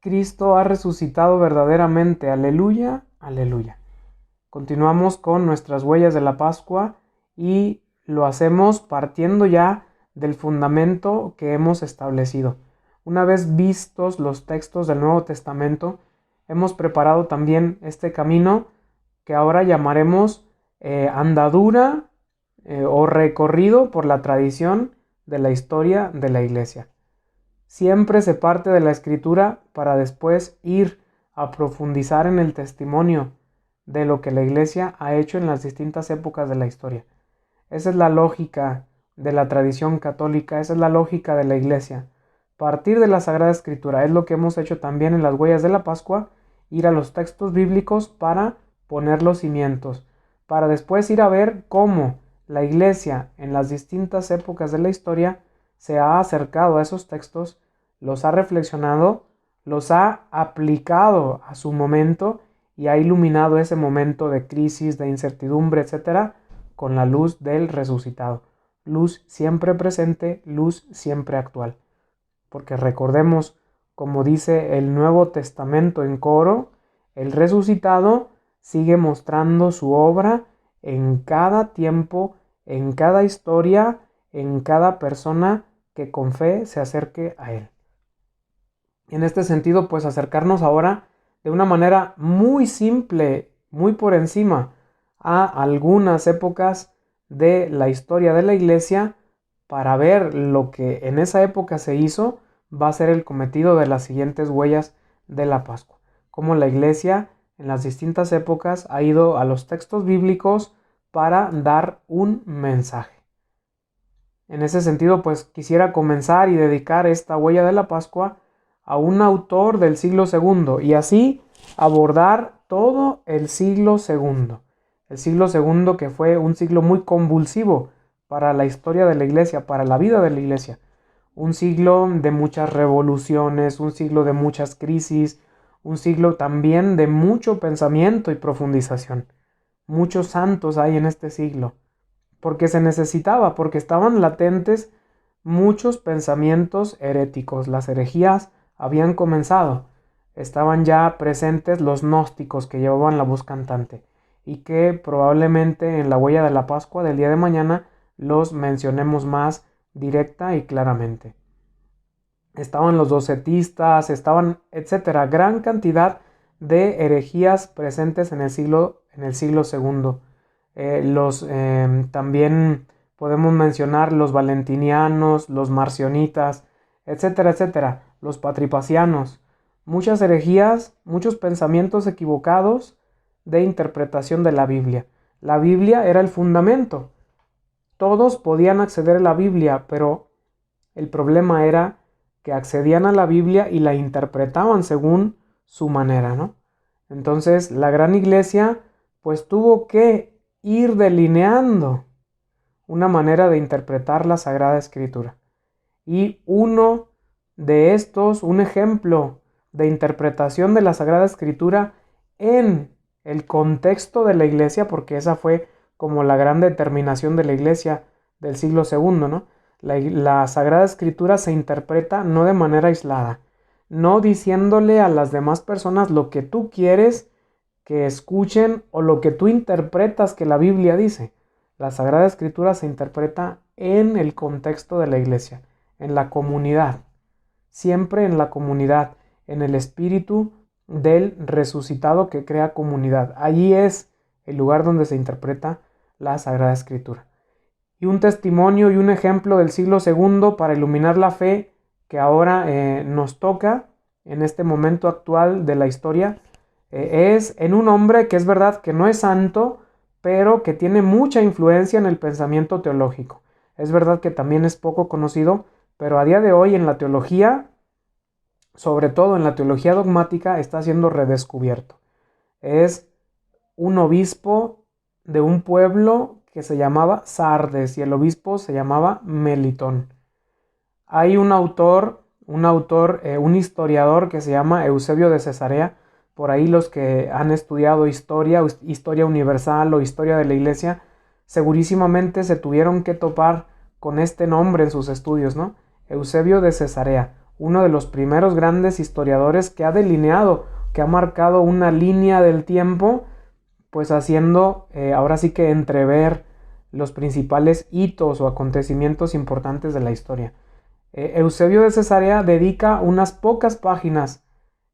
Cristo ha resucitado verdaderamente. Aleluya, aleluya. Continuamos con nuestras huellas de la Pascua y lo hacemos partiendo ya del fundamento que hemos establecido. Una vez vistos los textos del Nuevo Testamento, hemos preparado también este camino que ahora llamaremos andadura o recorrido por la tradición de la historia de la Iglesia. Siempre se parte de la Escritura para después ir a profundizar en el testimonio de lo que la Iglesia ha hecho en las distintas épocas de la historia. Esa es la lógica de la tradición católica, esa es la lógica de la Iglesia. Partir de la Sagrada Escritura es lo que hemos hecho también en las huellas de la Pascua, ir a los textos bíblicos para poner los cimientos, para después ir a ver cómo la Iglesia en las distintas épocas de la historia se ha acercado a esos textos, los ha reflexionado, los ha aplicado a su momento y ha iluminado ese momento de crisis, de incertidumbre, etcétera, con la luz del resucitado. Luz siempre presente, luz siempre actual. Porque recordemos, como dice el Nuevo Testamento en coro, el resucitado sigue mostrando su obra en cada tiempo, en cada historia, en cada persona que con fe se acerque a él. En este sentido, pues acercarnos ahora de una manera muy simple, muy por encima, a algunas épocas de la historia de la Iglesia para ver lo que en esa época se hizo, va a ser el cometido de las siguientes huellas de la Pascua. Cómo la Iglesia en las distintas épocas ha ido a los textos bíblicos para dar un mensaje. En ese sentido, pues quisiera comenzar y dedicar esta huella de la Pascua a un autor del siglo II y así abordar todo el siglo II. El siglo II que fue un siglo muy convulsivo para la historia de la Iglesia, para la vida de la Iglesia. Un siglo de muchas revoluciones, un siglo de muchas crisis, un siglo también de mucho pensamiento y profundización. Muchos santos hay en este siglo, porque se necesitaba, porque estaban latentes muchos pensamientos heréticos. Las herejías habían comenzado, estaban ya presentes los gnósticos que llevaban la voz cantante y que probablemente en la huella de la Pascua del día de mañana los mencionemos más directa y claramente. Estaban los docetistas, estaban, etcétera, gran cantidad de herejías presentes en el siglo II. También podemos mencionar los valentinianos, los marcionitas, etcétera, etcétera, los patripacianos. Muchas herejías, muchos pensamientos equivocados de interpretación de la Biblia. La Biblia era el fundamento. Todos podían acceder a la Biblia, pero el problema era que accedían a la Biblia y la interpretaban según su manera, ¿no? Entonces la gran iglesia pues tuvo que ir delineando una manera de interpretar la Sagrada Escritura. Y uno de estos, un ejemplo de interpretación de la Sagrada Escritura en el contexto de la iglesia, porque esa fue como la gran determinación de la iglesia del siglo II, ¿no? La Sagrada Escritura se interpreta no de manera aislada, no diciéndole a las demás personas lo que tú quieres que escuchen o lo que tú interpretas que la Biblia dice. La Sagrada Escritura se interpreta en el contexto de la iglesia, en la comunidad, siempre en la comunidad, en el espíritu del resucitado que crea comunidad. Allí es el lugar donde se interpreta la Sagrada Escritura. Y un testimonio y un ejemplo del siglo II para iluminar la fe que ahora nos toca en este momento actual de la historia es en un hombre que es verdad que no es santo, pero que tiene mucha influencia en el pensamiento teológico. Es verdad que también es poco conocido, pero a día de hoy en la teología, sobre todo en la teología dogmática, está siendo redescubierto. Es un obispo de un pueblo que se llamaba Sardes y el obispo se llamaba Melitón. Hay un historiador que se llama Eusebio de Cesarea. Por ahí los que han estudiado historia universal o historia de la iglesia, segurísimamente se tuvieron que topar con este nombre en sus estudios, ¿no? Eusebio de Cesarea, uno de los primeros grandes historiadores que ha delineado, que ha marcado una línea del tiempo, pues haciendo ahora sí que entrever los principales hitos o acontecimientos importantes de la historia. Eusebio de Cesarea dedica unas pocas páginas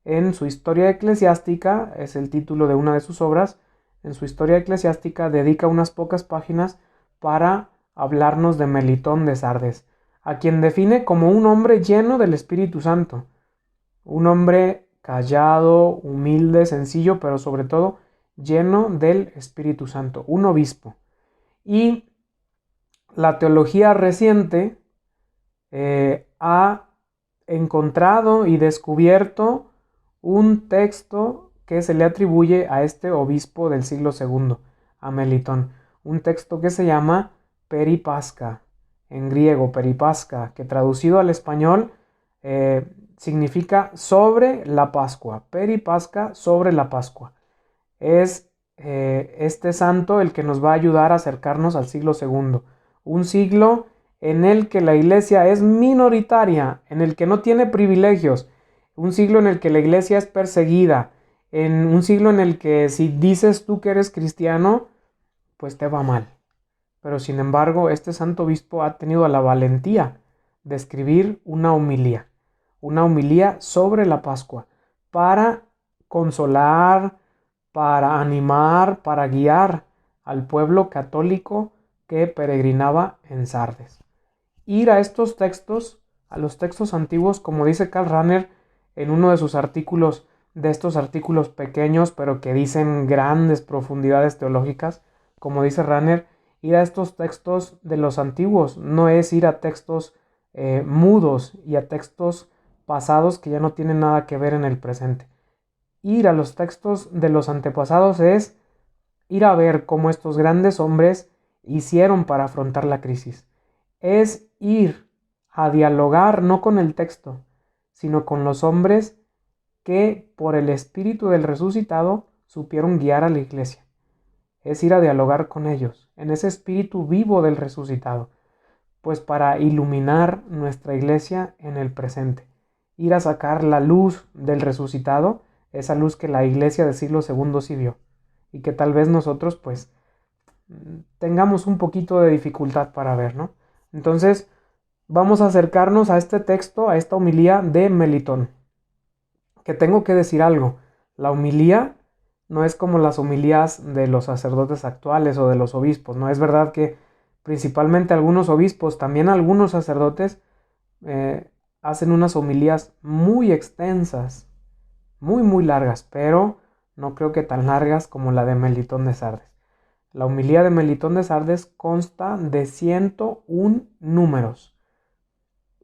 en su Historia Eclesiástica, es el título de una de sus obras. En su Historia Eclesiástica dedica unas pocas páginas para hablarnos de Melitón de Sardes, a quien define como un hombre lleno del Espíritu Santo, un hombre callado, humilde, sencillo, pero sobre todo lleno del Espíritu Santo, un obispo. Y la teología reciente ha encontrado y descubierto un texto que se le atribuye a este obispo del siglo II, a Melitón, un texto que se llama Peripasca, en griego Peripasca, que traducido al español significa sobre la Pascua, Peripasca, sobre la Pascua. Es este santo el que nos va a ayudar a acercarnos al siglo II, un siglo en el que la iglesia es minoritaria, en el que no tiene privilegios, un siglo en el que la iglesia es perseguida, en un siglo en el que si dices tú que eres cristiano, pues te va mal. Pero sin embargo, este santo obispo ha tenido la valentía de escribir una homilía sobre la Pascua, para consolar, para animar, para guiar al pueblo católico que peregrinaba en Sardes. Ir a estos textos, a los textos antiguos, como dice Karl Rahner en uno de sus artículos, de estos artículos pequeños, pero que dicen grandes profundidades teológicas, como dice Rahner, ir a estos textos de los antiguos no es ir a textos mudos y a textos pasados que ya no tienen nada que ver en el presente. Ir a los textos de los antepasados es ir a ver cómo estos grandes hombres hicieron para afrontar la crisis. Es ir a dialogar no con el texto, sino con los hombres que por el espíritu del resucitado supieron guiar a la iglesia. Es ir a dialogar con ellos, en ese espíritu vivo del resucitado, pues para iluminar nuestra iglesia en el presente. Ir a sacar la luz del resucitado, esa luz que la iglesia del siglo II sí vio, y que tal vez nosotros pues tengamos un poquito de dificultad para ver, ¿no? Entonces, vamos a acercarnos a este texto, a esta homilía de Melitón. Que tengo que decir algo, la homilía no es como las homilías de los sacerdotes actuales o de los obispos, ¿no? Es verdad que principalmente algunos obispos, también algunos sacerdotes, hacen unas homilías muy extensas, muy largas, pero no creo que tan largas como la de Melitón de Sardes. La homilía de Melitón de Sardes consta de 101 números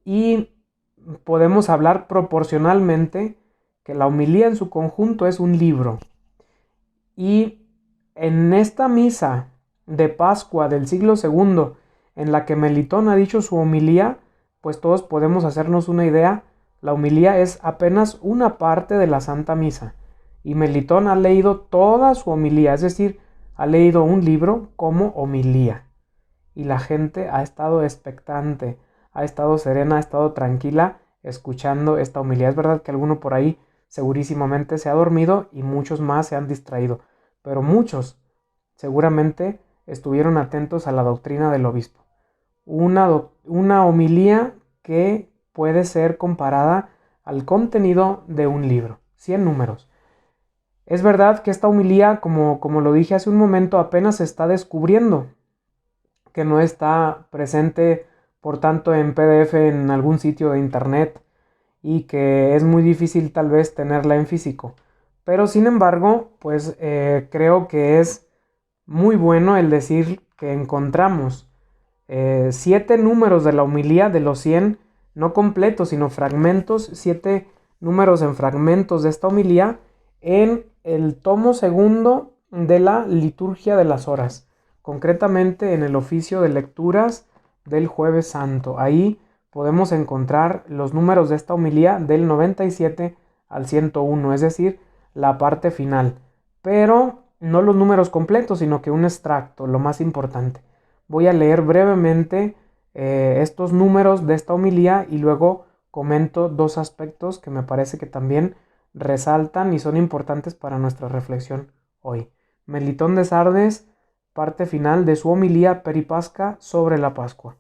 y podemos hablar proporcionalmente que la homilía en su conjunto es un libro. Y en esta misa de Pascua del siglo II, en la que Melitón ha dicho su homilía, pues todos podemos hacernos una idea. La homilía es apenas una parte de la Santa Misa. Y Melitón ha leído toda su homilía, es decir, ha leído un libro como homilía. Y la gente ha estado expectante, ha estado serena, ha estado tranquila escuchando esta homilía. Es verdad que alguno por ahí segurísimamente se ha dormido y muchos más se han distraído, pero muchos seguramente estuvieron atentos a la doctrina del obispo. Una homilía que puede ser comparada al contenido de un libro, 100 números. Es verdad que esta homilía, como lo dije hace un momento, apenas se está descubriendo, que no está presente, por tanto, en PDF en algún sitio de internet y que es muy difícil tal vez tenerla en físico. Pero sin embargo, pues creo que es muy bueno el decir que encontramos 7 números de la homilía de los 100, no completos, sino fragmentos, 7 números en fragmentos de esta homilía en el tomo segundo de la liturgia de las horas, concretamente en el oficio de lecturas del Jueves Santo. Ahí podemos encontrar los números de esta homilía del 97 al 101, es decir, la parte final, pero no los números completos, sino que un extracto, lo más importante. Voy a leer brevemente estos números de esta homilía y luego comento dos aspectos que me parece que también resaltan y son importantes para nuestra reflexión hoy. Melitón de Sardes, parte final de su homilía peripasca sobre la Pascua.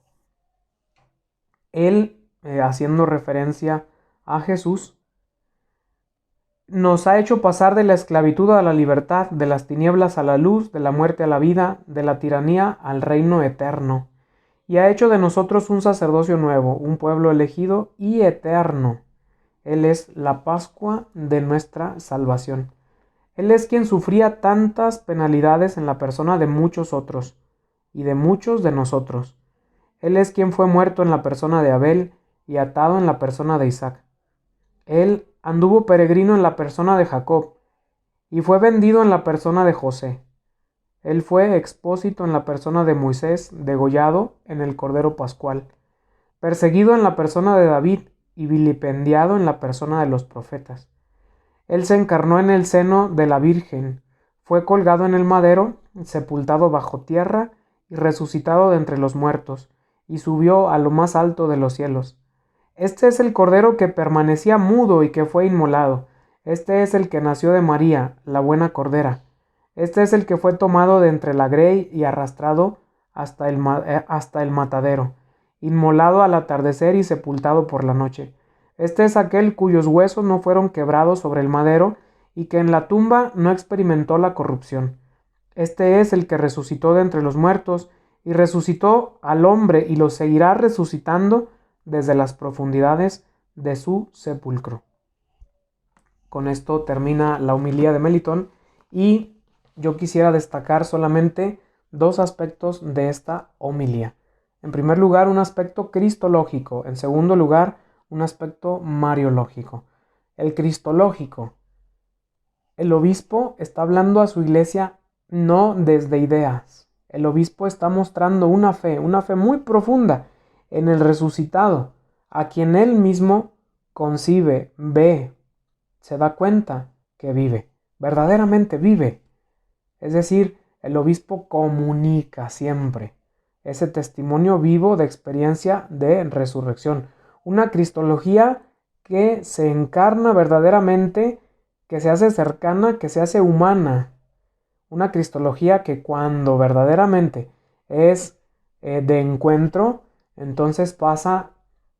Él, haciendo referencia a Jesús, nos ha hecho pasar de la esclavitud a la libertad, de las tinieblas a la luz, de la muerte a la vida, de la tiranía al reino eterno. Y ha hecho de nosotros un sacerdocio nuevo, un pueblo elegido y eterno. Él es la Pascua de nuestra salvación. Él es quien sufría tantas penalidades en la persona de muchos otros y de muchos de nosotros. Él es quien fue muerto en la persona de Abel y atado en la persona de Isaac. Él anduvo peregrino en la persona de Jacob y fue vendido en la persona de José. Él fue expósito en la persona de Moisés, degollado en el Cordero Pascual, perseguido en la persona de David y vilipendiado en la persona de los profetas. Él se encarnó en el seno de la Virgen, fue colgado en el madero, sepultado bajo tierra y resucitado de entre los muertos, y subió a lo más alto de los cielos. Este es el Cordero que permanecía mudo y que fue inmolado. Este es el que nació de María, la buena Cordera. Este es el que fue tomado de entre la grey y arrastrado hasta el matadero, inmolado al atardecer y sepultado por la noche. Este es aquel cuyos huesos no fueron quebrados sobre el madero y que en la tumba no experimentó la corrupción. Este es el que resucitó de entre los muertos y resucitó al hombre y lo seguirá resucitando desde las profundidades de su sepulcro. Con esto termina la homilía de Melitón y yo quisiera destacar solamente dos aspectos de esta homilía. En primer lugar, un aspecto cristológico. En segundo lugar, un aspecto mariológico. El cristológico. El obispo está hablando a su iglesia no desde ideas. El obispo está mostrando una fe muy profunda en el resucitado, a quien él mismo concibe, ve, se da cuenta que vive, verdaderamente vive. Es decir, el obispo comunica siempre ese testimonio vivo de experiencia de resurrección. Una cristología que se encarna verdaderamente, que se hace cercana, que se hace humana. Una cristología que cuando verdaderamente es de encuentro, entonces pasa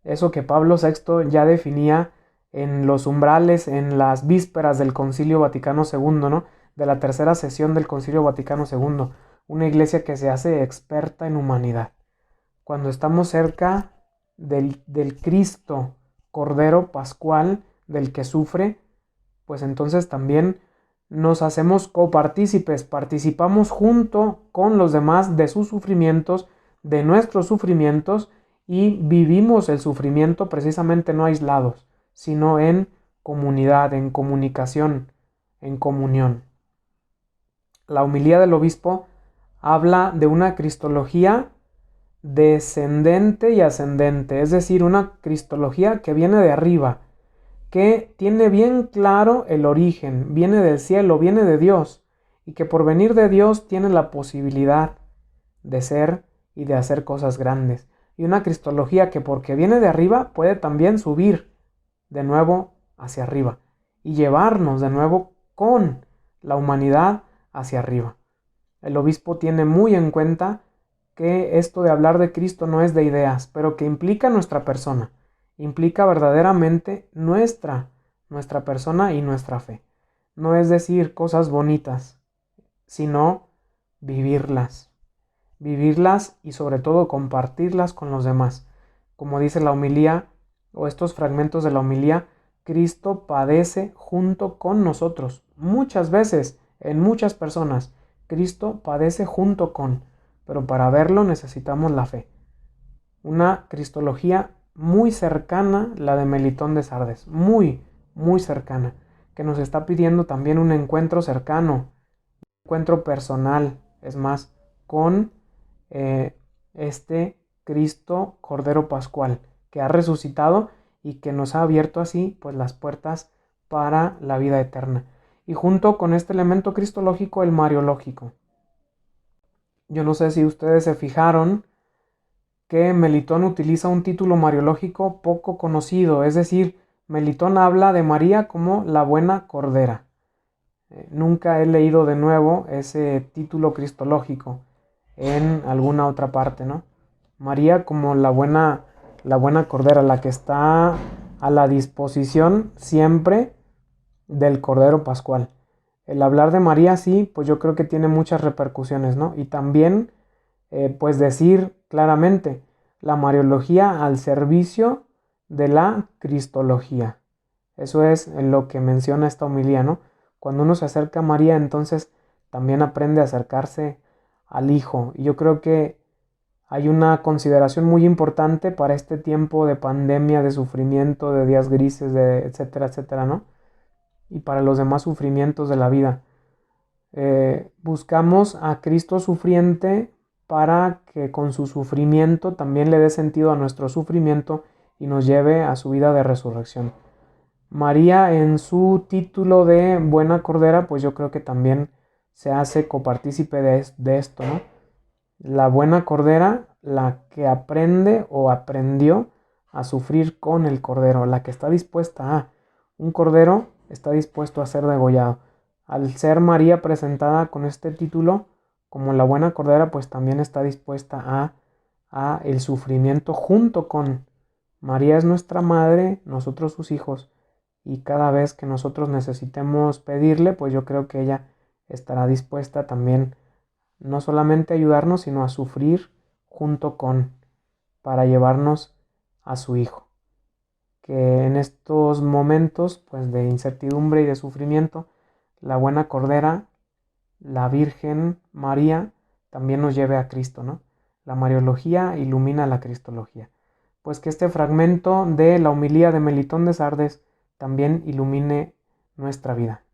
eso que Pablo VI ya definía en los umbrales, en las vísperas del Concilio Vaticano II, ¿no? De la tercera sesión del Concilio Vaticano II. Una iglesia que se hace experta en humanidad. Cuando estamos cerca del Cristo Cordero Pascual, del que sufre, pues entonces también nos hacemos copartícipes, participamos junto con los demás de sus sufrimientos, de nuestros sufrimientos, y vivimos el sufrimiento precisamente no aislados, sino en comunidad, en comunicación, en comunión. La homilía del obispo habla de una cristología descendente y ascendente, es decir, una cristología que viene de arriba, que tiene bien claro el origen, viene del cielo, viene de Dios, y que por venir de Dios tiene la posibilidad de ser y de hacer cosas grandes. Y una cristología que porque viene de arriba puede también subir de nuevo hacia arriba y llevarnos de nuevo con la humanidad hacia arriba. El obispo tiene muy en cuenta que esto de hablar de Cristo no es de ideas, pero que implica nuestra persona. Implica verdaderamente nuestra persona y nuestra fe. No es decir cosas bonitas, sino vivirlas. Vivirlas y sobre todo compartirlas con los demás. Como dice la homilía, o estos fragmentos de la homilía, Cristo padece junto con nosotros. Muchas veces, en muchas personas, Cristo padece junto con, pero para verlo necesitamos la fe. Una cristología muy cercana, la de Melitón de Sardes, muy cercana, que nos está pidiendo también un encuentro cercano, un encuentro personal, es más, con este Cristo Cordero Pascual, que ha resucitado y que nos ha abierto así pues las puertas para la vida eterna. Y junto con este elemento cristológico, el mariológico. Yo no sé si ustedes se fijaron que Melitón utiliza un título mariológico poco conocido, es decir, Melitón habla de María como la buena cordera. Nunca he leído de nuevo ese título cristológico en alguna otra parte, ¿no? María como la buena cordera, la que está a la disposición siempre del Cordero Pascual. El hablar de María sí, pues yo creo que tiene muchas repercusiones, ¿no? Y también, pues decir claramente, la Mariología al servicio de la Cristología. Eso es lo que menciona esta homilía, ¿no? Cuando uno se acerca a María, entonces también aprende a acercarse al Hijo. Y yo creo que hay una consideración muy importante para este tiempo de pandemia, de sufrimiento, de días grises, de etcétera, etcétera, ¿no? Y para los demás sufrimientos de la vida. Buscamos a Cristo sufriente para que con su sufrimiento también le dé sentido a nuestro sufrimiento y nos lleve a su vida de resurrección. María en su título de buena cordera, pues yo creo que también se hace copartícipe de esto, ¿no? La buena cordera, la que aprende o aprendió a sufrir con el cordero, la que está dispuesta a. Un cordero está dispuesto a ser degollado. Al ser María presentada con este título como la buena cordera, pues también está dispuesta a el sufrimiento junto con. María es nuestra madre, nosotros sus hijos, y cada vez que nosotros necesitemos pedirle, pues yo creo que ella estará dispuesta también no solamente a ayudarnos, sino a sufrir junto con, para llevarnos a su Hijo. Que en estos momentos pues de incertidumbre y de sufrimiento, la buena cordera, la Virgen María, también nos lleve a Cristo, ¿no? La Mariología ilumina la Cristología. Pues que este fragmento de la homilía de Melitón de Sardes también ilumine nuestra vida.